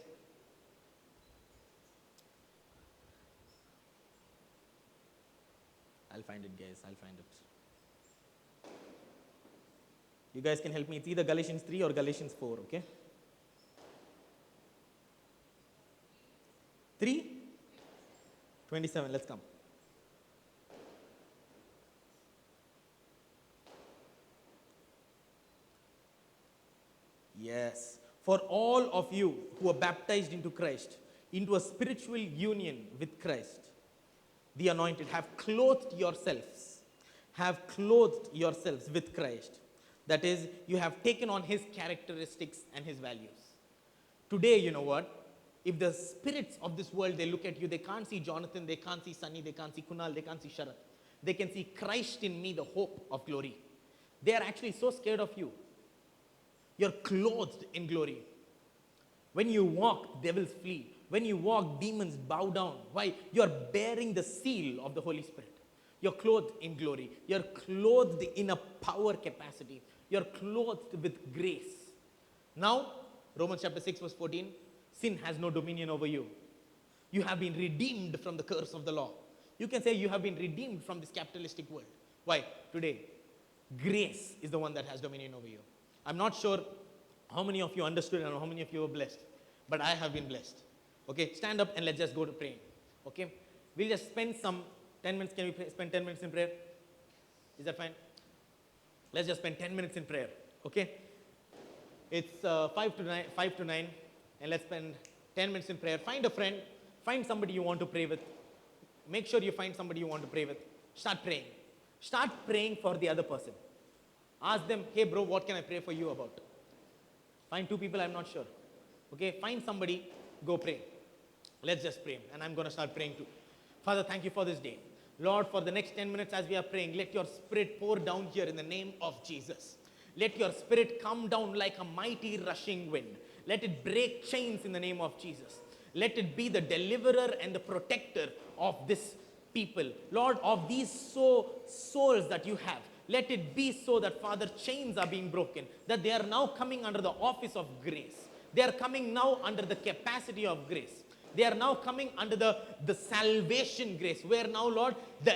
I'll find it, guys. I'll find it. You guys can help me. It's either Galatians 3 or Galatians 4, okay? 3? 27. Let's come. Yes. For all of you who are baptized into Christ, into a spiritual union with Christ, the anointed, have clothed yourselves with Christ. That is, you have taken on his characteristics and his values. Today, you know what? If the spirits of this world, they look at you, they can't see Jonathan, they can't see Sunny, they can't see Kunal, they can't see Sharat. They can see Christ in me, the hope of glory. They are actually so scared of you. You're clothed in glory. When you walk, devils flee. When you walk, demons bow down. Why? You're bearing the seal of the Holy Spirit. You're clothed in glory. You're clothed in a power capacity. You're clothed with grace. Now, Romans chapter 6 verse 14, sin has no dominion over you. You have been redeemed from the curse of the law. You can say you have been redeemed from this capitalistic world. Why? Today, grace is the one that has dominion over you. I'm not sure how many of you understood and how many of you were blessed, but I have been blessed. Okay, stand up and let's just go to praying. Okay, we'll just spend some 10 minutes. Can we spend 10 minutes in prayer? Is that fine? Let's just spend 10 minutes in prayer. Okay, it's 5 to 9, and let's spend 10 minutes in prayer. Find a friend, find somebody you want to pray with. Make sure you find somebody you want to pray with. Start praying. Start praying for the other person. Ask them, hey bro, what can I pray for you about? Find 2 people, I'm not sure. Okay, find somebody, go pray. Let's just pray. And I'm going to start praying too. Father, thank you for this day. Lord, for the next 10 minutes as we are praying, let your spirit pour down here in the name of Jesus. Let your spirit come down like a mighty rushing wind. Let it break chains in the name of Jesus. Let it be the deliverer and the protector of this people. Lord, of these souls that you have. Let it be so that, Father, chains are being broken, that they are now coming under the office of grace. They are coming now under the capacity of grace. They are now coming under the salvation grace, where now, Lord, the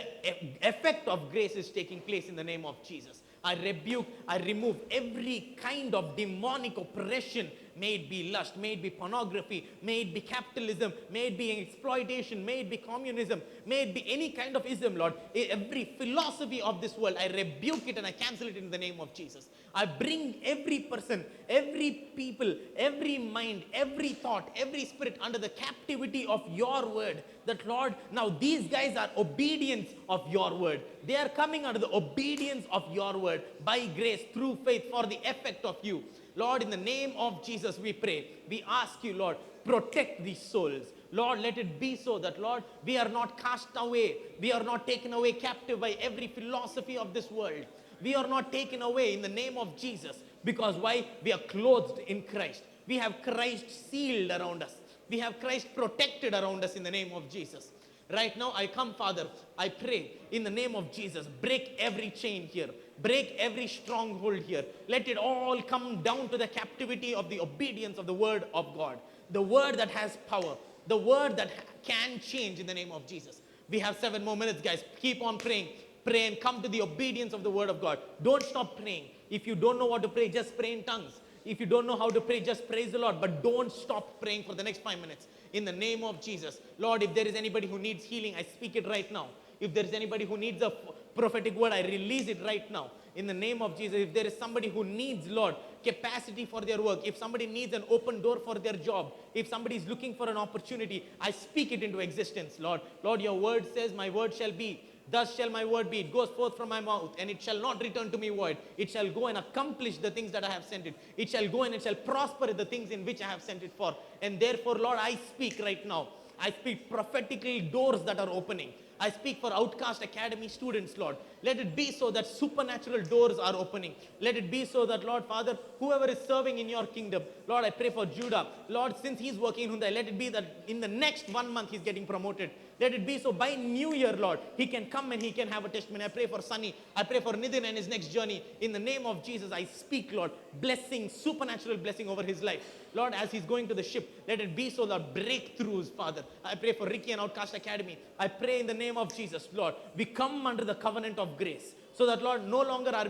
effect of grace is taking place in the name of Jesus. I rebuke, I remove every kind of demonic oppression. May it be lust, may it be pornography, may it be capitalism, may it be exploitation, may it be communism, may it be any kind of ism, Lord. Every philosophy of this world, I rebuke it and I cancel it in the name of Jesus. I bring every person, every people, every mind, every thought, every spirit under the captivity of your word. That, Lord, now these guys are obedience of your word. They are coming under the obedience of your word by grace through faith for the effect of you. Lord, in the name of Jesus, we pray. We ask you, Lord, protect these souls. Lord, let it be so that, Lord, we are not cast away. We are not taken away captive by every philosophy of this world. We are not taken away in the name of Jesus. Because why? We are clothed in Christ. We have Christ sealed around us. We have Christ protected around us in the name of Jesus. Right now, I come, Father, I pray in the name of Jesus, break every chain here. Break every stronghold here. Let it all come down to the captivity of the obedience of the word of God. The word that has power. The word that can change in the name of Jesus. We have 7 more minutes, guys. Keep on praying. Pray and come to the obedience of the word of God. Don't stop praying. If you don't know what to pray, just pray in tongues. If you don't know how to pray, just praise the Lord. But don't stop praying for the next 5 minutes. In the name of Jesus. Lord, if there is anybody who needs healing, I speak it right now. If there is anybody who needs a prophetic word, I release it right now. In the name of Jesus. If there is somebody who needs, Lord, capacity for their work, if somebody needs an open door for their job, if somebody is looking for an opportunity, I speak it into existence, Lord. Lord, your word says, my word shall be. Thus shall my word be. It goes forth from my mouth, and it shall not return to me void. It shall go and accomplish the things that I have sent it. It shall go and it shall prosper the things in which I have sent it for. And therefore, Lord, I speak right now. I speak prophetically doors that are opening. I speak for Outcast Academy students, Lord. Let it be so that supernatural doors are opening. Let it be so that, Lord, Father, whoever is serving in your kingdom, Lord, I pray for Judah. Lord, since he's working in Hyundai, let it be that in the next 1 month he's getting promoted. Let it be so by New Year, Lord, he can come and he can have a testimony. I pray for Sunny. I pray for Nidin and his next journey. In the name of Jesus, I speak, Lord, blessing, supernatural blessing over his life. Lord, as he's going to the ship, let it be so that breakthroughs, Father. I pray for Ricky and Outcast Academy. I pray in the name of Jesus, Lord, we come under the covenant of grace. So that, Lord, no longer are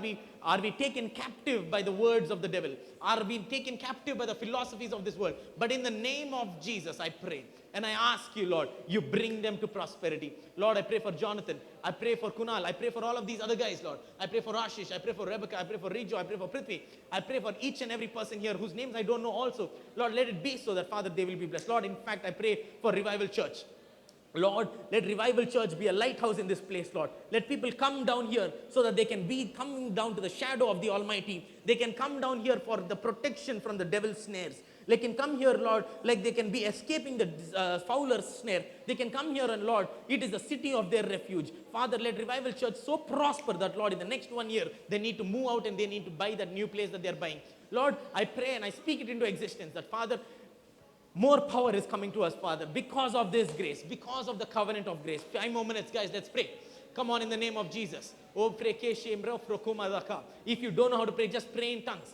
we taken captive by the words of the devil. Are we taken captive by the philosophies of this world. But in the name of Jesus, I pray. And I ask you, Lord, you bring them to prosperity. Lord, I pray for Jonathan. I pray for Kunal. I pray for all of these other guys, Lord. I pray for Ashish. I pray for Rebecca. I pray for Rijo. I pray for Prithvi. I pray for each and every person here whose names I don't know also. Lord, let it be so that, Father, they will be blessed. Lord, in fact, I pray for Revival Church. Lord, let Revival Church be a lighthouse in this place, Lord. Let people come down here so that they can be coming down to the shadow of the Almighty. They can come down here for the protection from the devil's snares. They can come here, Lord, like they can be escaping the fowler's snare. They can come here and, Lord, it is the city of their refuge. Father, let Revival Church so prosper that, Lord, in the next 1 year, they need to move out and they need to buy that new place that they're buying. Lord, I pray and I speak it into existence that, Father, more power is coming to us, Father, because of this grace, because of the covenant of grace. 5 more minutes, guys, let's pray. Come on, in the name of Jesus. If you don't know how to pray, just pray in tongues.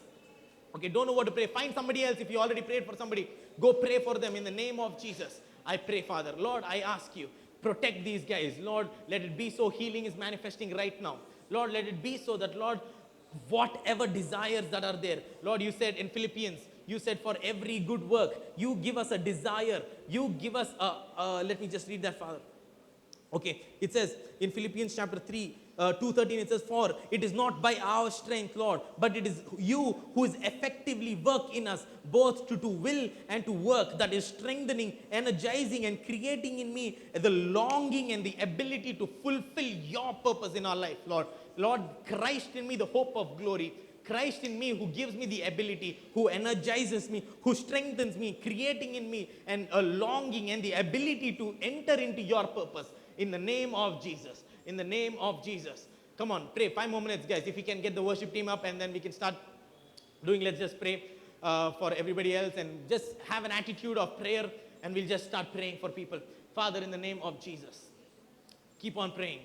Okay, don't know what to pray. Find somebody else. If you already prayed for somebody, go pray for them in the name of Jesus. I pray, Father. Lord, I ask you, protect these guys. Lord, let it be so healing is manifesting right now. Lord, let it be so that, Lord, whatever desires that are there, Lord, you said in Philippians, you said for every good work, you give us a desire. You give us let me just read that, Father. Okay, it says in Philippians chapter 3, 2:13, it says, for it is not by our strength, Lord, but it is you who is effectively work in us, both to will and to work, that is strengthening, energizing, and creating in me the longing and the ability to fulfill your purpose in our life, Lord. Lord, Christ in me, the hope of glory. Christ in me, who gives me the ability, who energizes me, who strengthens me, creating in me a longing and the ability to enter into your purpose. In the name of Jesus. In the name of Jesus. Come on, pray. 5 more minutes, guys. If we can get the worship team up and then we can start doing, let's just pray for everybody else and just have an attitude of prayer and we'll just start praying for people. Father, in the name of Jesus, keep on praying.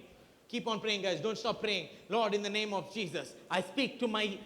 Keep on praying, guys. Don't stop praying. Lord, in the name of Jesus, I speak to my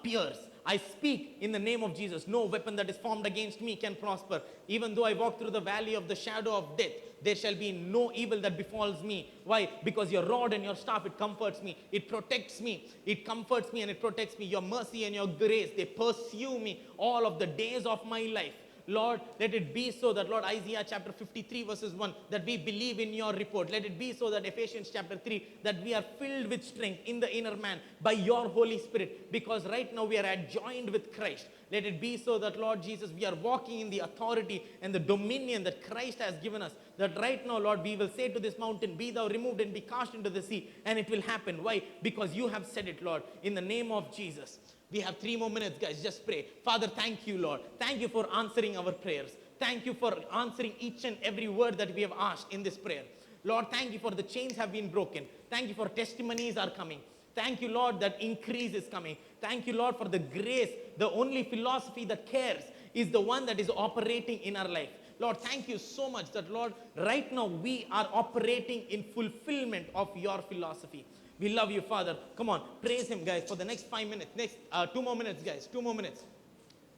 peers. I speak in the name of Jesus. No weapon that is formed against me can prosper. Even though I walk through the valley of the shadow of death, there shall be no evil that befalls me. Why? Because your rod and your staff, it comforts me. It protects me. It comforts me and it protects me. Your mercy and your grace, they pursue me all of the days of my life. Lord, let it be so that, Lord, Isaiah chapter 53 verses 1, that we believe in your report. Let it be so that Ephesians chapter 3, that we are filled with strength in the inner man by your Holy Spirit, because right now we are adjoined with Christ. Let it be so that, Lord Jesus, we are walking in the authority and the dominion that Christ has given us. That right now, Lord, we will say to this mountain, be thou removed and be cast into the sea, and it will happen. Why? Because you have said it, Lord, in the name of Jesus. We have 3 more minutes, guys. Just pray. Father, thank you, Lord. Thank you for answering our prayers. Thank you for answering each and every word that we have asked in this prayer. Lord, thank you for the chains have been broken. Thank you for testimonies are coming. Thank you, Lord, that increase is coming. Thank you, Lord, for the grace. The only philosophy that cares is the one that is operating in our life. Lord, thank you so much that, Lord, right now we are operating in fulfillment of your philosophy. We love you, Father. Come on, praise him, guys, for the next 5 minutes. Next 2 more minutes, guys. 2 more minutes.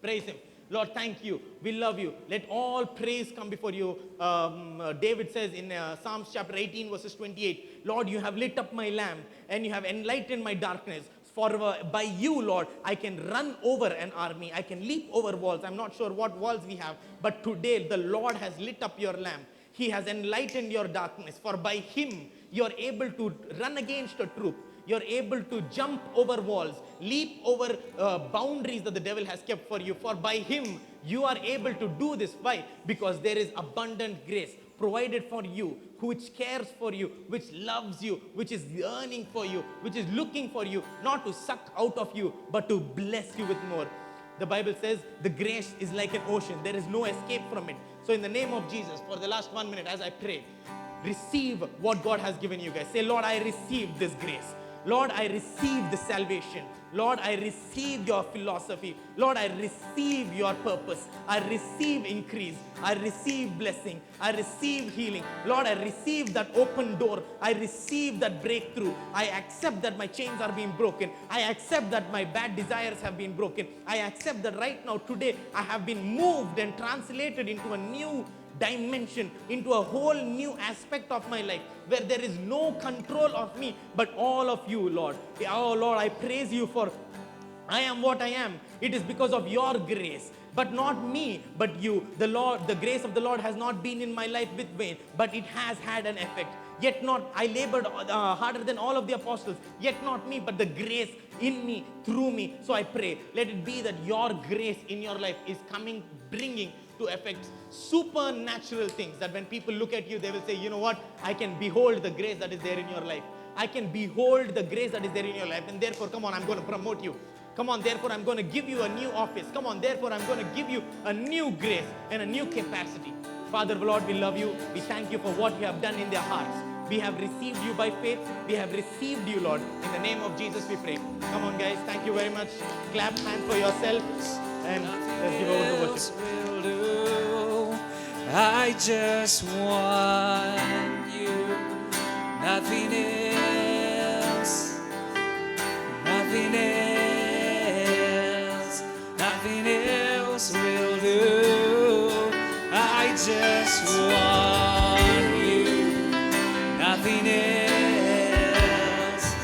Praise him. Lord, thank you. We love you. Let all praise come before you. David says in Psalms chapter 18, verses 28, Lord, you have lit up my lamp and you have enlightened my darkness. For by you, Lord, I can run over an army. I can leap over walls. I'm not sure what walls we have, but today the Lord has lit up your lamp. He has enlightened your darkness. For by him, you're able to run against a troop. You're able to jump over walls, leap over boundaries that the devil has kept for you. For by him, you are able to do this. Why? Because there is abundant grace provided for you, which cares for you, which loves you, which is yearning for you, which is looking for you, not to suck out of you, but to bless you with more. The Bible says the grace is like an ocean. There is no escape from it. So in the name of Jesus, for the last 1 minute, as I pray, receive what God has given you, guys. Say, Lord, I receive this grace. Lord, I receive the salvation. Lord, I receive your philosophy. Lord, I receive your purpose. I receive increase. I receive blessing. I receive healing. Lord, I receive that open door. I receive that breakthrough. I accept that my chains are being broken. I accept that my bad desires have been broken. I accept that right now, today, I have been moved and translated into a new dimension, into a whole new aspect of my life, where there is no control of me, but all of you, Lord. Oh, Lord, I praise you for I am what I am. It is because of your grace, but not me, but you. The Lord, the grace of the Lord has not been in my life with vain, but it has had an effect. Yet not, I labored harder than all of the apostles, yet not me, but the grace in me, through me. So I pray, let it be that your grace in your life is coming, bringing to affect supernatural things, that when people look at you, they will say, you know what, I can behold the grace that is there in your life. I can behold the grace that is there in your life, and therefore, come on, I'm going to promote you. Come on, therefore, I'm going to give you a new office. Come on, therefore, I'm going to give you a new grace and a new capacity. Father, Lord, we love you. We thank you for what you have done in their hearts. We have received you by faith. We have received you, Lord. In the name of Jesus, we pray. Come on, guys. Thank you very much. Clap hands for yourself. And let's give over to worship. I just want you, nothing else, nothing else, nothing else will do. I just want you, nothing else,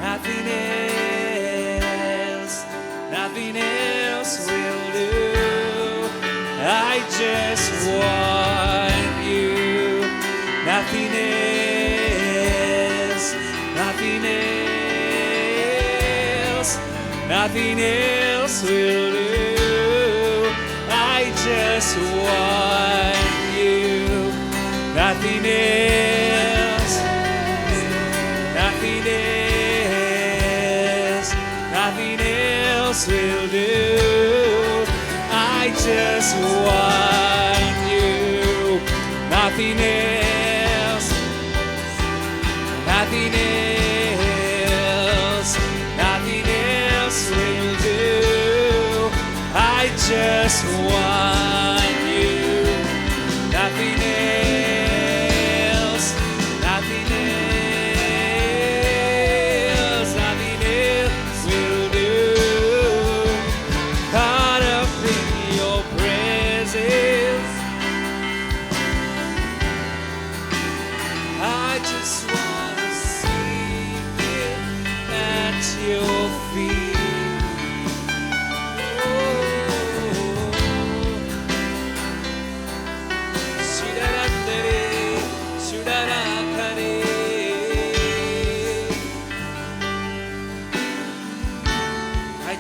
nothing else, nothing else will do. I just want you, nothing else, nothing else, nothing else will do. I just want you, nothing else, nothing else, nothing else will do. I just want you, nothing else, nothing else, nothing else will do. I just want you, nothing else, nothing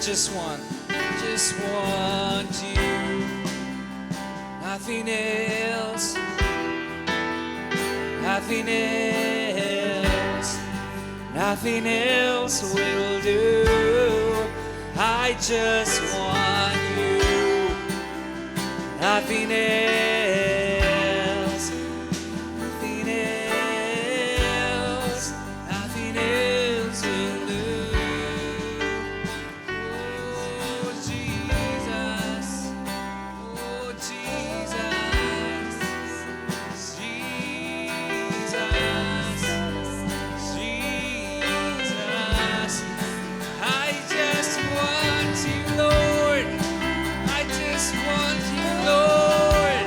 just want you. Nothing else. Nothing else. Nothing else will do. I just want you. Nothing else. Nothing else. Nothing else will do. Oh Jesus. Oh Jesus. Jesus. Jesus. I just want you, Lord. I just want you, Lord.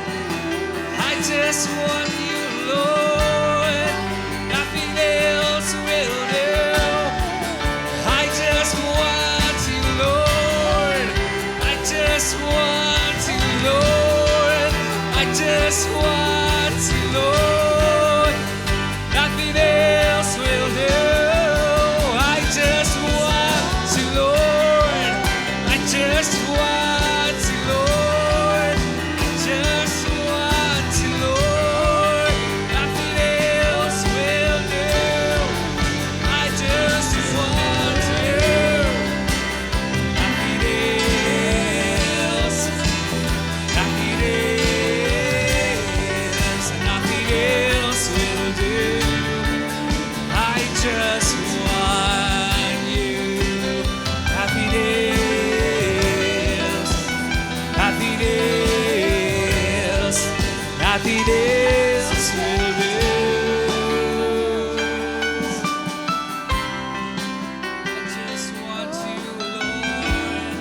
I just want you, Lord. Nothing else will do. I just want you, Lord. I just want you, Lord. I just want you, Lord. Nothing else will do. I just want you, Lord. I just want you, Lord. I just want you, Lord. Nothing else will do. I just want you. Nothing else. Nothing else. Nothing else will do. I just want you. Nothing else. Nothing else. Nothing else will do. I just want you, Lord.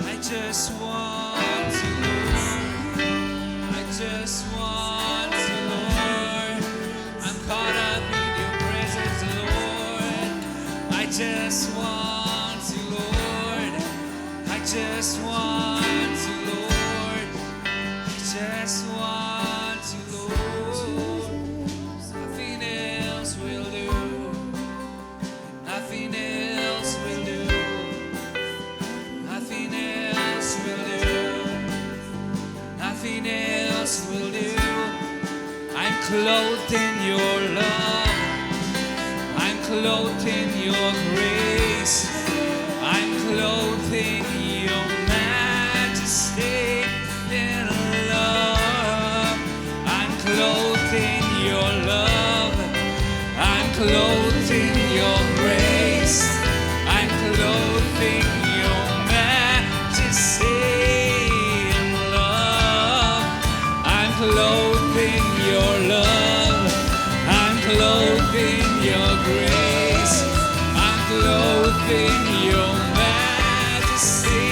I just want you, Lord. I just want you, Lord. I'm caught up in your presence, Lord. I just want you, Lord. I just want you, Lord. I just want you, Lord. Nothing else will do. Nothing else will do. Nothing else will do. Nothing else will do. I'm clothed in your love. I'm clothed in your grace. I'm clothed in your majesty and love. I'm clothed in your love. I'm clothed in your grace. I'm clothed in your majesty and love. I'm clothed in your love. I'm clothed in your grace. I'm clothed in your majesty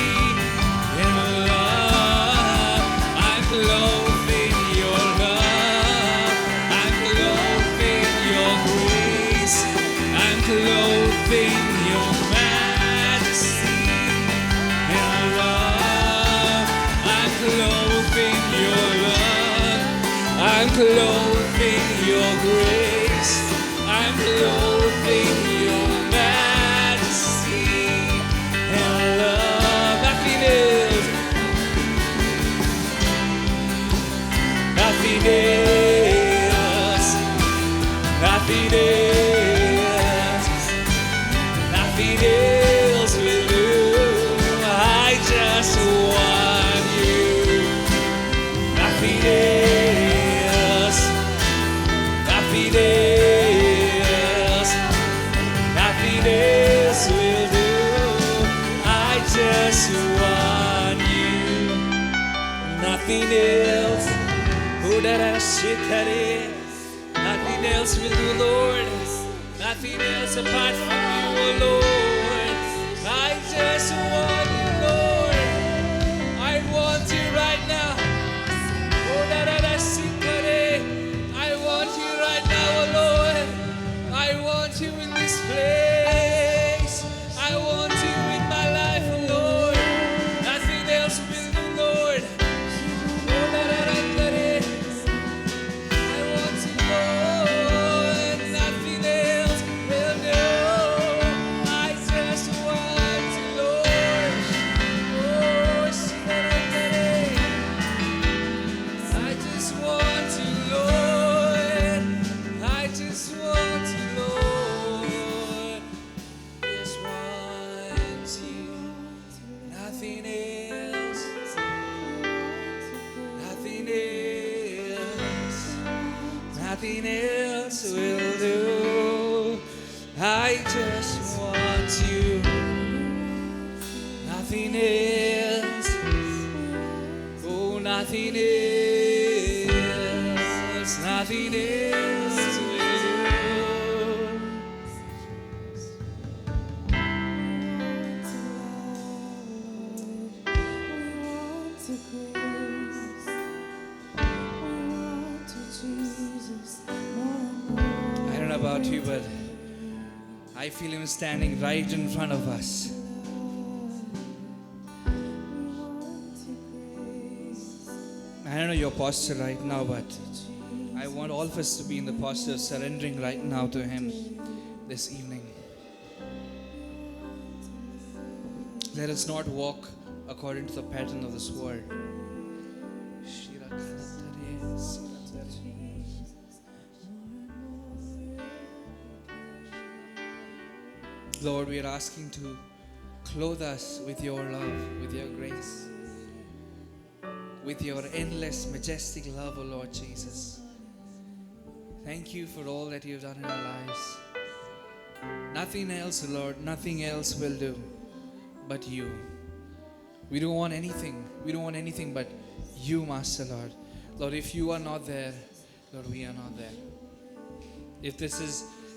and love. I'm clothed in your love. I'm clothed in your grace. I'm clothed in your majesty and love. I'm clothed in your love. I'm clothed in your grace. I'm clothed in your majesty and love. Nothing else. Nothing else. Nothing else. Nothing else will do. I just want you. Nothing else. Nothing else. Nothing else will do. I just want you. Nothing else. Nothing else will do, Lord. Nothing else apart from you, oh Lord. I just want you, Lord. I want you right now. I want you right now, oh Lord. I want you in this place. I want you in my life, oh Lord. Nothing else will do, Lord. I want you, Lord. Nothing else will do. I just want you, Lord. I just want you. Nothing else. Oh, nothing else. Nothing else will do. I don't know about you, but I feel Him standing right in front of us. I don't know your posture right now, but I want all of us to be in the posture of surrendering right now to Him this evening. Let us not walk according to the pattern of this world. Lord, we are asking to clothe us with your love, with your grace, with your endless, majestic love, O Lord Jesus. Thank you for all that you've done in our lives. Nothing else, Lord, nothing else will do but you. We don't want anything. We don't want anything but you, Master Lord. Lord, if you are not there, Lord, we are not there.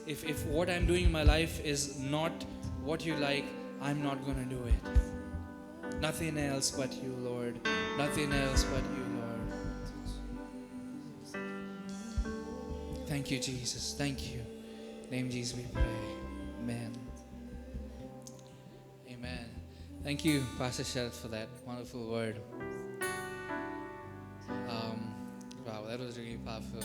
If what I'm doing in my life is not what you like, I'm not going to do it. Nothing else but you, Lord. Nothing else but you, Lord. Thank you, Jesus. Thank you. In the name of Jesus we pray. Amen. Amen. Thank you, Pastor Sharath, for that wonderful word. Wow, that was really powerful.